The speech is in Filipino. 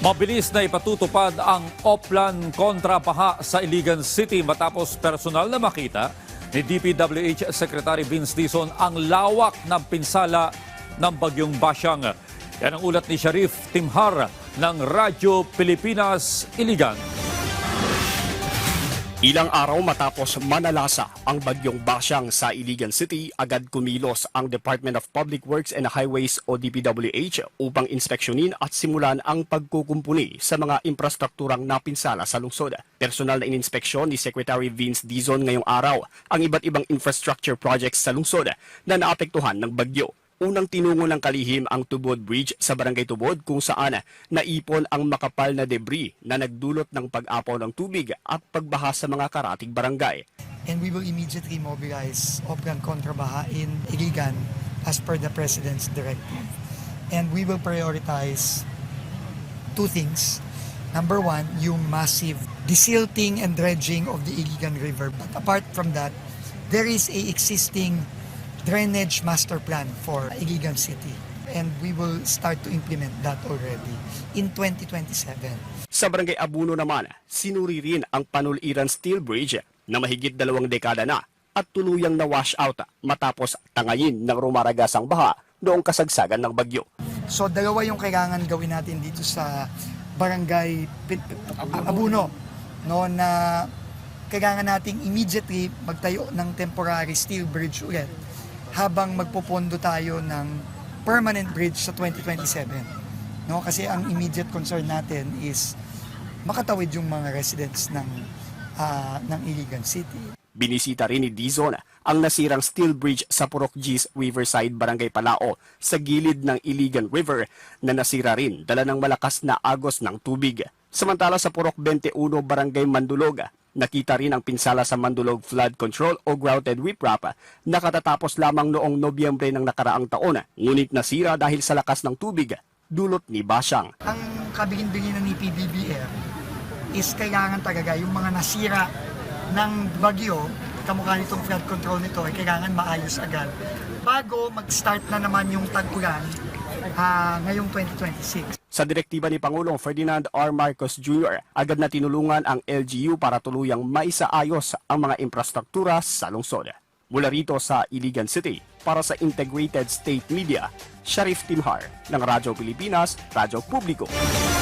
Mabilis na ipatutupad ang Oplan kontra baha sa Iligan City matapos personal na makita ni DPWH Secretary Vince Dizon ang lawak ng pinsala ng bagyong Basyang. Yan ang ulat ni Sharif Timhar ng Radyo Pilipinas, Iligan. Ilang araw matapos manalasa ang bagyong Basyang sa Iligan City, agad kumilos ang Department of Public Works and Highways o DPWH upang inspeksyonin at simulan ang pagkukumpuni sa mga infrastrukturang napinsala sa lungsod. Personal na ininspeksyon ni Secretary Vince Dizon ngayong araw ang iba't ibang infrastructure projects sa lungsod na naapektuhan ng bagyo. Unang tinungo ng kalihim ang Tubod Bridge sa Barangay Tubod kung saan naipon ang makapal na debris na nagdulot ng pag-apaw ng tubig at pagbaha sa mga karatig barangay. And we will immediately mobilize Oplan kontra baha in Iligan as per the President's directive. And we will prioritize two things. Number one, yung massive desilting and dredging of the Iligan River. But apart from that, there is a existing drainage master plan for Iligan City. And we will start to implement that already in 2027. Sa Barangay Abuno naman, sinuri rin ang Panuliran Steel Bridge na mahigit 2 dekada na at tuluyang na-wash out matapos tangayin ng rumaragasang baha noong kasagsagan ng bagyo. So dalawa yung kailangan gawin natin dito sa Barangay Abuno, no, na kailangan nating immediately magtayo ng temporary steel bridge ulit habang magpopondo tayo ng permanent bridge sa 2027. No, kasi ang immediate concern natin is makatawid yung mga residents ng Iligan City. Binisita rin ni Dizon ang nasirang steel bridge sa Purok G's Riverside, Barangay Palao sa gilid ng Iligan River na nasira rin dala ng malakas na agos ng tubig. Samantala sa Purok 21, Barangay Mandulog, nakita rin ang pinsala sa Mandulog Flood Control o Grouted Riprap na katatapos lamang noong Nobyembre ng nakaraang taon, ngunit nasira dahil sa lakas ng tubig dulot ni Basyang. Ang kabilin-bilinan ni PBBM is kailangan talaga yung mga nasira ng bagyo, kamukha nitong flood control nito, ay kailangan maayos agad bago mag-start na naman yung tag-ulan ngayong 2026. Sa direktiba ni Pangulong Ferdinand R. Marcos Jr., agad na tinulungan ang LGU para tuluyang maisaayos ang mga infrastruktura sa lungsod. Mula rito sa Iligan City, para sa Integrated State Media, Sharif Timhar ng Radyo Pilipinas, Radyo Publiko.